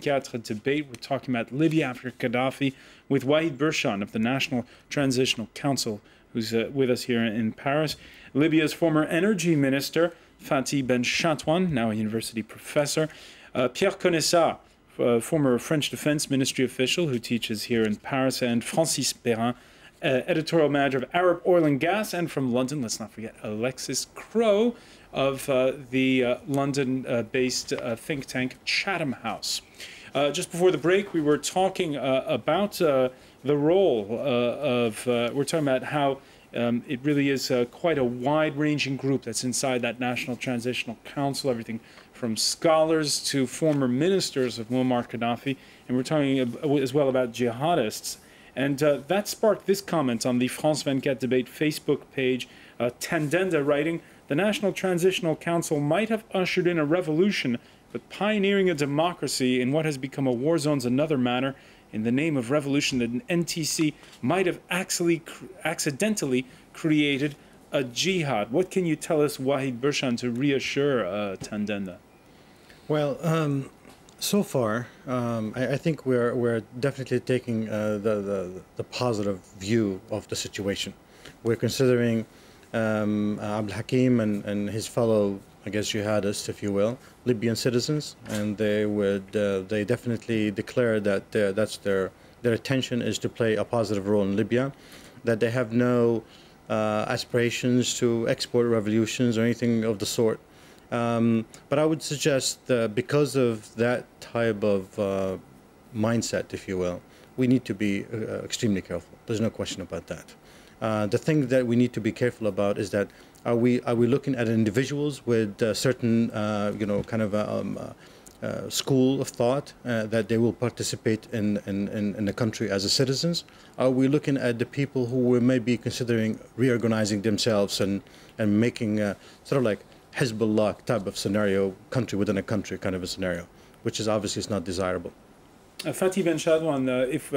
France debate. We're talking about Libya after Gaddafi with Waheed Burshan of the National Transitional Council, who's with us here in Paris. Libya's former energy minister, Fatih Benchatouane, now a university professor. Pierre Conessa, former French Defense Ministry official who teaches here in Paris, and Francis Perrin, editorial manager of Arab Oil and Gas, and from London, let's not forget Alexis Crowe of the London-based think tank Chatham House. Just before the break, we were talking about the role we're talking about how it really is quite a wide-ranging group that's inside that National Transitional Council, everything from scholars to former ministers of Muammar Gaddafi, and we're talking as well about jihadists. And that sparked this comment on the France 24 debate Facebook page, Tandenda writing, "The National Transitional Council might have ushered in a revolution, but pioneering a democracy in what has become a war zone's another matter. In the name of revolution, the NTC might have accidentally created a jihad." What can you tell us, Waheed Burshan, to reassure Tandenda? Well, so far, I think we're definitely taking the positive view of the situation. We're considering Abdel Hakim and his fellow, I guess, jihadists, if you will, Libyan citizens, and they definitely declare that that's their intention is to play a positive role in Libya, that they have no aspirations to export revolutions or anything of the sort. But I would suggest that because of that type of mindset, if you will, we need to be extremely careful. There's no question about that. The thing that we need to be careful about is that are we looking at individuals with certain kind of school of thought that they will participate in the country as citizens? Are we looking at the people who were maybe considering reorganizing themselves and making sort of like Hezbollah type of scenario, country within a country kind of a scenario, which is obviously not desirable? Fatih Benchatouane, if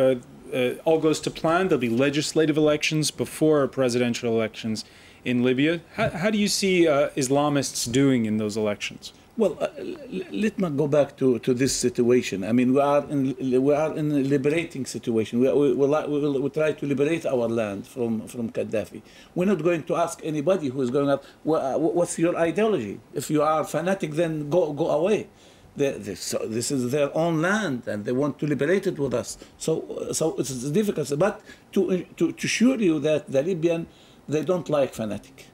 all goes to plan, there'll be legislative elections before presidential elections in Libya. How do you see Islamists doing in those elections? Well, let's not go back to this situation. I mean, we are in a liberating situation. We try to liberate our land from Gaddafi. We're not going to ask anybody who is going up, what's your ideology? If you are fanatic, then go away. This is their own land, and they want to liberate it with us. So it's difficult. But to assure you that the Libyan, they don't like fanatic,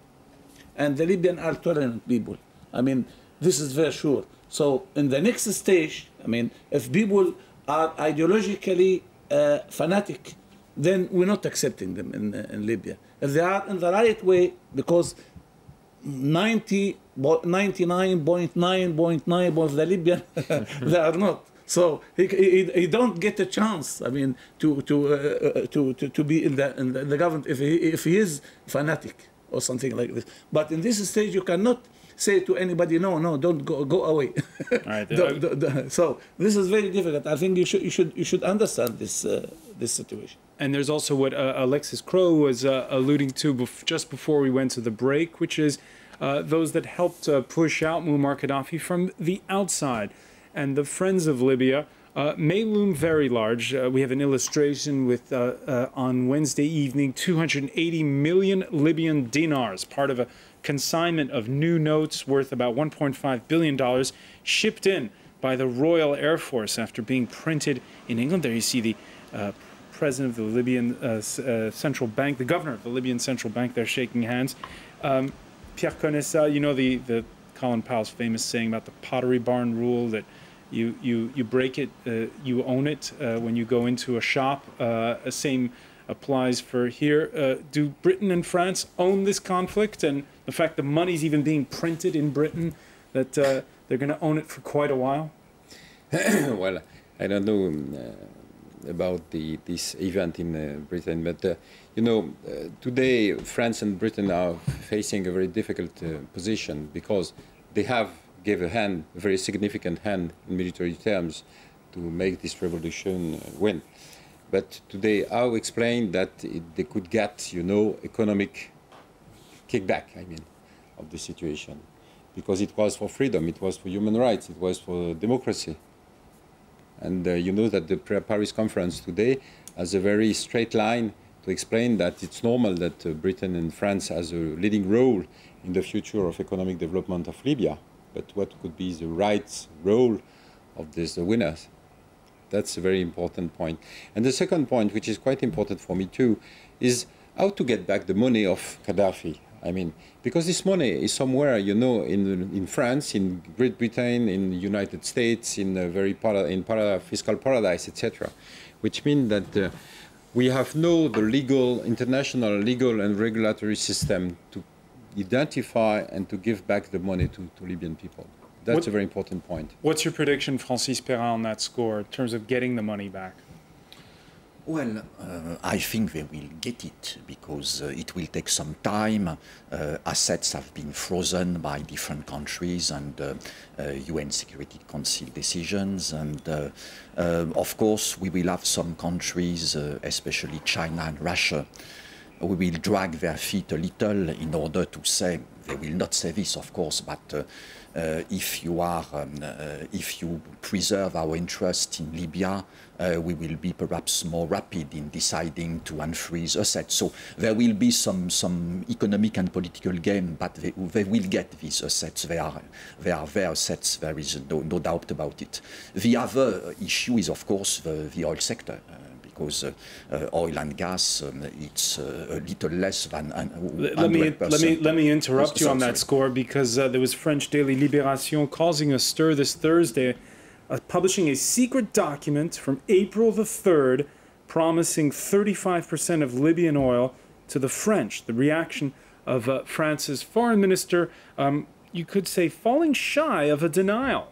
and the Libyan are tolerant people. I mean, this is very sure. So in the next stage, I mean, if people are ideologically fanatic, then we're not accepting them in Libya. If they are in the right way, because 99.9% of the Libyan, they are not. So he don't get a chance. I mean, to be in the government if he is fanatic or something like this. But in this stage, you cannot say to anybody, no, don't go away. All right. So this is very difficult. I think you should understand this situation. And there's also what Alexis Crowe was alluding to just before we went to the break, which is those that helped push out Muammar Gaddafi from the outside. And the Friends of Libya may loom very large. We have an illustration with, on Wednesday evening, 280 million Libyan dinars, part of a consignment of new notes worth about $1.5 billion, shipped in by the Royal Air Force after being printed in England. There you see the president of the Libyan Central Bank, the governor of the Libyan Central Bank, they're shaking hands. Pierre Conessa, you know the Colin Powell's famous saying about the Pottery Barn rule, that you break it, you own it when you go into a shop. Same applies for here. Do Britain and France own this conflict, and the fact the money's even being printed in Britain, that they're going to own it for quite a while? Well, I don't know about this event in Britain, but you know, today France and Britain are facing a very difficult position because they have gave a very significant hand in military terms to make this revolution win. But today, how explain that they could get, you know, economic kickback, I mean, of the situation? Because it was for freedom, it was for human rights, it was for democracy. And you know that the Paris conference today has a very straight line to explain that it's normal that Britain and France has a leading role in the future of economic development of Libya. But what could be the right role of these winners? That's a very important point. And the second point, which is quite important for me too, is how to get back the money of Gaddafi. I mean, because this money is somewhere, you know, in France, in Great Britain, in the United States, in a very fiscal paradise, etc., which means that we have the international legal and regulatory system to identify and to give back the money to Libyan people. That's a very important point. What's your prediction, Francis Perrin, on that score in terms of getting the money back? Well, I think they will get it because it will take some time. Assets have been frozen by different countries and UN Security Council decisions. And of course, we will have some countries, especially China and Russia, we will drag their feet a little in order to say, they will not say this, of course, but if you preserve our interest in Libya, we will be perhaps more rapid in deciding to unfreeze assets. So there will be some economic and political game, but they will get these assets. They are their assets. There is no doubt about it. The other issue is, of course, the oil sector. Because oil and gas, it's a little less than 100%. Let me interrupt you on that score, because there was French daily Libération causing a stir this Thursday, publishing a secret document from April the 3rd promising 35% of Libyan oil to the French. The reaction of France's foreign minister, you could say, falling shy of a denial.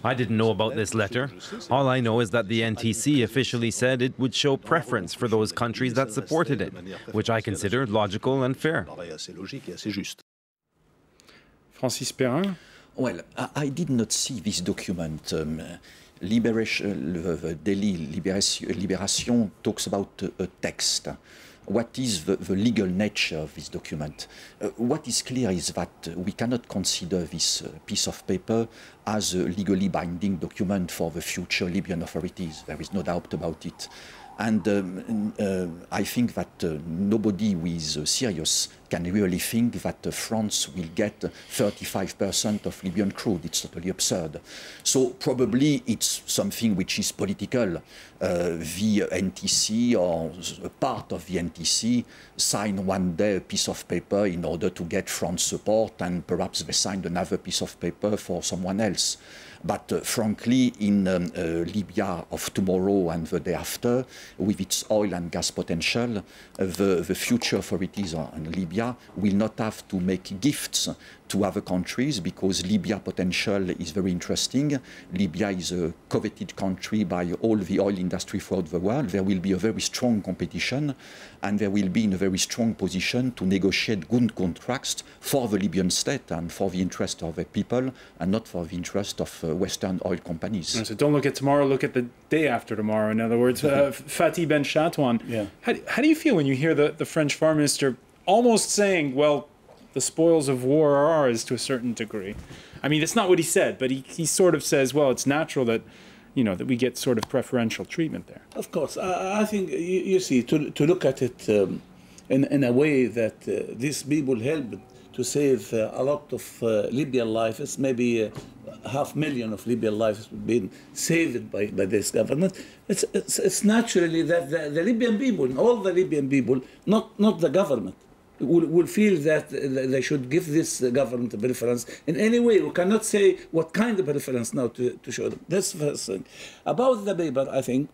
I didn't know about this letter. All I know is that the NTC officially said it would show preference for those countries that supported it, which I consider logical and fair. Francis Perrin? Well, I did not see this document. The Daily Libération talks about a text. What is the legal nature of this document? What is clear is that we cannot consider this piece of paper as a legally binding document for the future Libyan authorities. There is no doubt about it. And I think that nobody who is serious can really think that France will get 35% of Libyan crude. It's totally absurd. So probably it's something which is political. The NTC or a part of the NTC signed one day a piece of paper in order to get France support, and perhaps they signed another piece of paper for someone else. But frankly, in Libya of tomorrow and the day after, with its oil and gas potential, the future authorities in Libya will not have to make gifts to other countries, because Libya potential is very interesting. Libya is a coveted country by all the oil industry throughout the world. There will be a very strong competition, and there will be in a very strong position to negotiate good contracts for the Libyan state and for the interest of the people, and not for the interest of Western oil companies. So don't look at tomorrow, look at the day after tomorrow. In other words, Fatih Ben Chatouane, how do you feel when you hear the French foreign minister almost saying, well, the spoils of war are ours to a certain degree? I mean, that's not what he said, but he sort of says, well, it's natural that, you know, that we get sort of preferential treatment there. Of course. I think, you see, to look at it in a way that these people helped to save a lot of Libyan lives, maybe 500,000 of Libyan lives have been saved by this government. It's naturally that the Libyan people, all the Libyan people, not the government, will feel that they should give this government a preference in any way. We cannot say what kind of preference now to show them. That's the first thing. About the paper, I think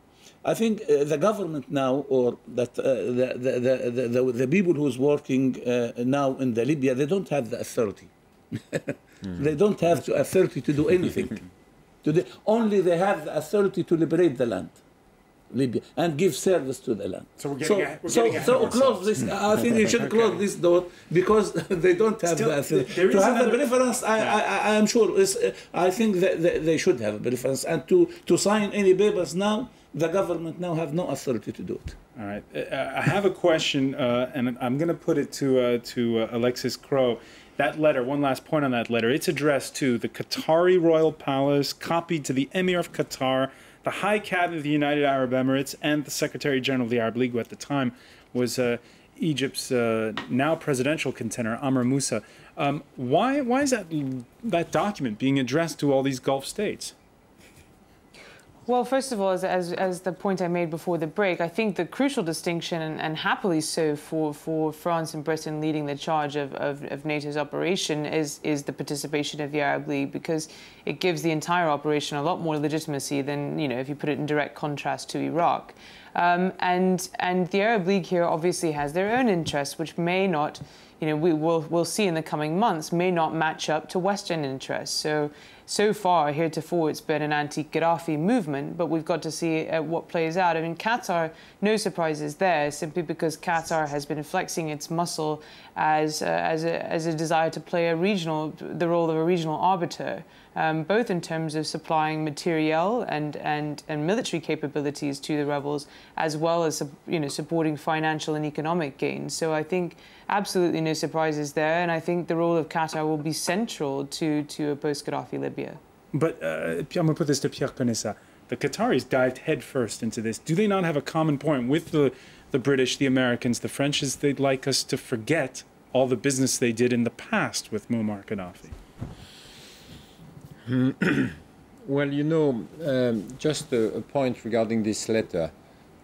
the government now, or that the people who's working now in the Libya, they don't have the authority. They don't have the authority to do anything. Only they have the authority to liberate the land, Libya, and give service to the land. So we're getting so close this. I think they should close this door, because they don't have the authority. To have the preference, I am sure. I think that they should have a preference, and to sign any papers now, the government now have no authority to do it. All right. I have a question, and I'm going to put it to Alexis Croo. that letter, one last point on that letter, it's addressed to the Qatari royal palace, copied to the Emir of Qatar, the High Cabinet of the United Arab Emirates, and the Secretary General of the Arab League, who at the time was Egypt's now presidential contender, Amr Moussa. Why is that document being addressed to all these Gulf states? Well, first of all, as the point I made before the break, I think the crucial distinction, and happily so for France and Britain leading the charge of NATO's operation, is the participation of the Arab League, because it gives the entire operation a lot more legitimacy than, if you put it in direct contrast to Iraq. And the Arab League here obviously has their own interests, which may not, we'll see in the coming months, may not match up to Western interests. So far, heretofore, it's been an anti-Gaddafi movement, but we've got to see what plays out. I mean, Qatar, no surprises there, simply because Qatar has been flexing its muscle as a desire to play the role of a regional arbiter, both in terms of supplying materiel and military capabilities to the rebels, as well as supporting financial and economic gains. So I think absolutely no surprises there, and I think the role of Qatar will be central to a post-Gaddafi Libya. But I'm going to put this to Pierre Conessa. The Qataris dived headfirst into this. Do they not have a common point with the British, the Americans, the French, is they'd like us to forget all the business they did in the past with Muammar Gaddafi? Well, just a point regarding this letter.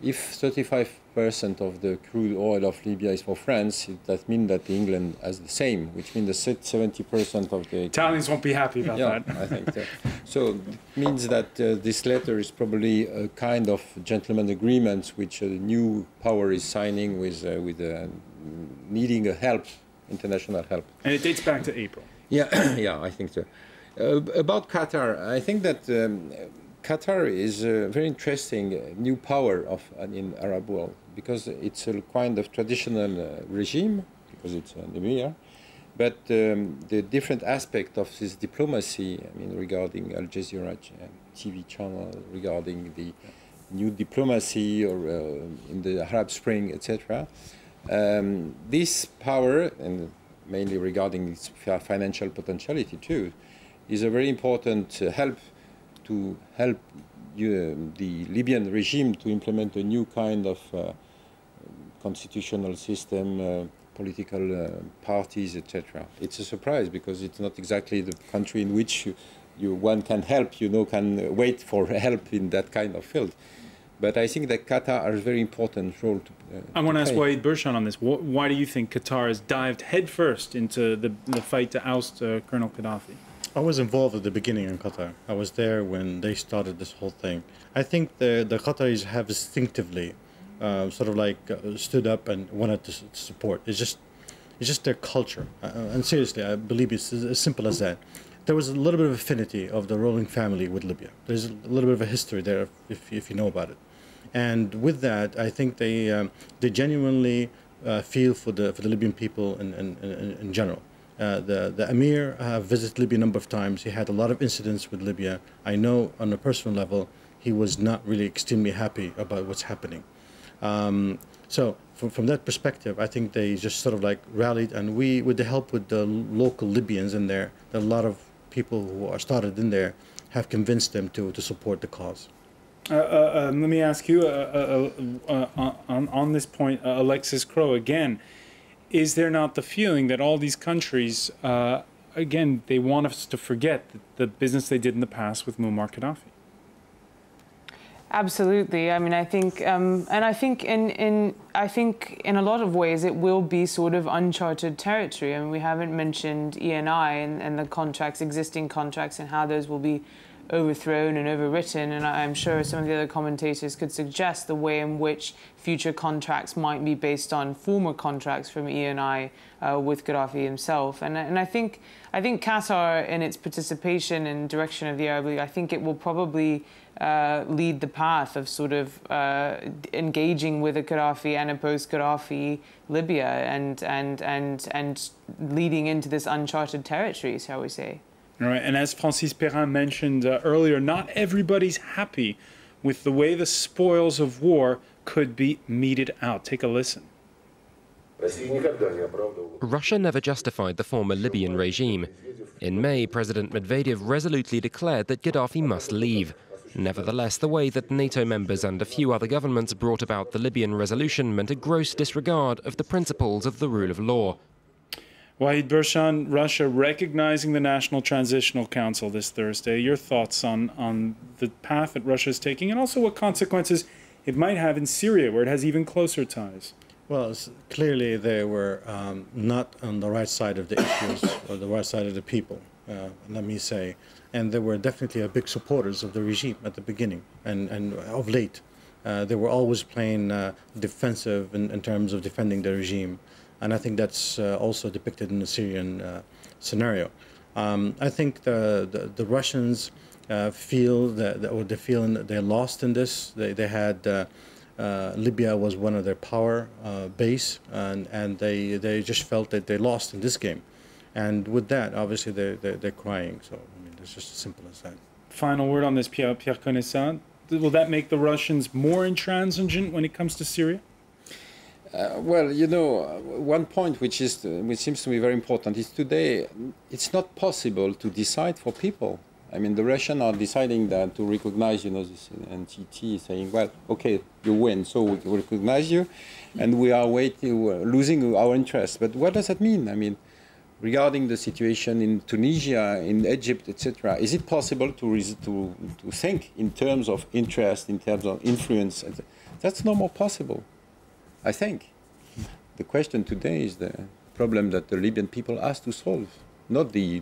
If 35% of the crude oil of Libya is for France, that means that England has the same, which means that 70% of the... Italians won't be happy about that. I think so. So it means that this letter is probably a kind of gentleman agreement which a new power is signing with needing a help, international help. And it dates back to April. Yeah, yeah, I think so. About Qatar, I think that Qatar is a very interesting new power in Arab world, because it's a kind of traditional regime, because it's an emir, but the different aspect of this diplomacy, I mean, regarding Al Jazeera TV channel, regarding the new diplomacy or in the Arab Spring, etc. This power, and mainly regarding its financial potentiality too, is a very important help to help the Libyan regime to implement a new kind of constitutional system, political parties, etc. It's a surprise, because it's not exactly the country in which one can help, can wait for help in that kind of field. But I think that Qatar has a very important role to I want to ask play. Waheed Bershon on this. Why do you think Qatar has dived headfirst into the fight to oust Colonel Gaddafi? I was involved at the beginning in Qatar. I was there when they started this whole thing. I think the Qataris have instinctively stood up and wanted to support. It's just their culture. And seriously, I believe it's as simple as that. There was a little bit of affinity of the ruling family with Libya. There's a little bit of a history there, if you know about it. And with that, I think they genuinely feel for the Libyan people in general. The Emir visited Libya a number of times. He had a lot of incidents with Libya. I know on a personal level he was not really extremely happy about what's happening. So from that perspective, I think they just sort of rallied, and we, with the help with the local Libyans in there, a lot of people who are started in there have convinced them to support the cause. Let me ask you on this point, Alexis Crowe, again. Is there not the feeling that all these countries, again, they want us to forget the business they did in the past with Muammar Gaddafi? Absolutely. I mean, I think, and I think in a lot of ways it will be sort of uncharted territory. I mean, we haven't mentioned ENI and the contracts, existing contracts, and how those will be overthrown and overwritten, and I'm sure some of the other commentators could suggest the way in which future contracts might be based on former contracts from ENI with Gaddafi himself. And I think Qatar, in its participation and direction of the Arab League, I think it will probably lead the path of sort of engaging with a Gaddafi and a post-Gaddafi Libya, and leading into this uncharted territory, shall we say. All right, and as Francis Perrin mentioned earlier, not everybody's happy with the way the spoils of war could be meted out. Take a listen. Russia never justified the former Libyan regime. In May, President Medvedev resolutely declared that Gaddafi must leave. Nevertheless, the way that NATO members and a few other governments brought about the Libyan resolution meant a gross disregard of the principles of the rule of law. Waheed Bershan, Russia recognizing the National Transitional Council this Thursday. Your thoughts on the path that Russia is taking and also what consequences it might have in Syria, where it has even closer ties? Well, clearly they were not on the right side of the issues or the right side of the people, let me say. And they were definitely big supporters of the regime at the beginning and of late. They were always playing defensive in terms of defending the regime. And I think that's also depicted in the Syrian scenario. I think the Russians feel that they're lost in this. They had Libya was one of their power base, and they just felt that they lost in this game. And with that, obviously, they're crying. So I mean, it's just as simple as that. Final word on this, Pierre Conessa. Will that make the Russians more intransigent when it comes to Syria? Well, you know, one point which seems to me very important is today it's not possible to decide for people. I mean, the Russians are deciding that to recognize, you know, this NTT, saying, well, okay, you win, so we recognize you, and we are losing our interest. But what does that mean? I mean, regarding the situation in Tunisia, in Egypt, etc., is it possible to think in terms of interest, in terms of influence? That's no more possible, I think. The question today is the problem that the Libyan people ask to solve, not the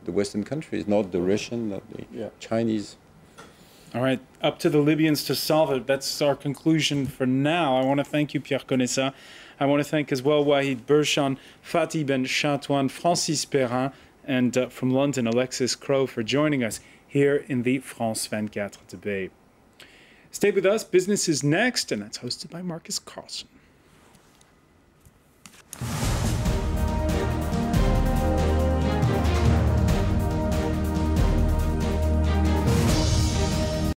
Western countries, not the Russian, not the Chinese. All right, up to the Libyans to solve it. That's our conclusion for now. I want to thank you, Pierre Conessa. I want to thank as well Waheed Bershan, Fatih Ben Chatouane, Francis Perrin, and from London, Alexis Crow, for joining us here in the France 24 debate. Stay with us. Business is next, and that's hosted by Marcus Carlson.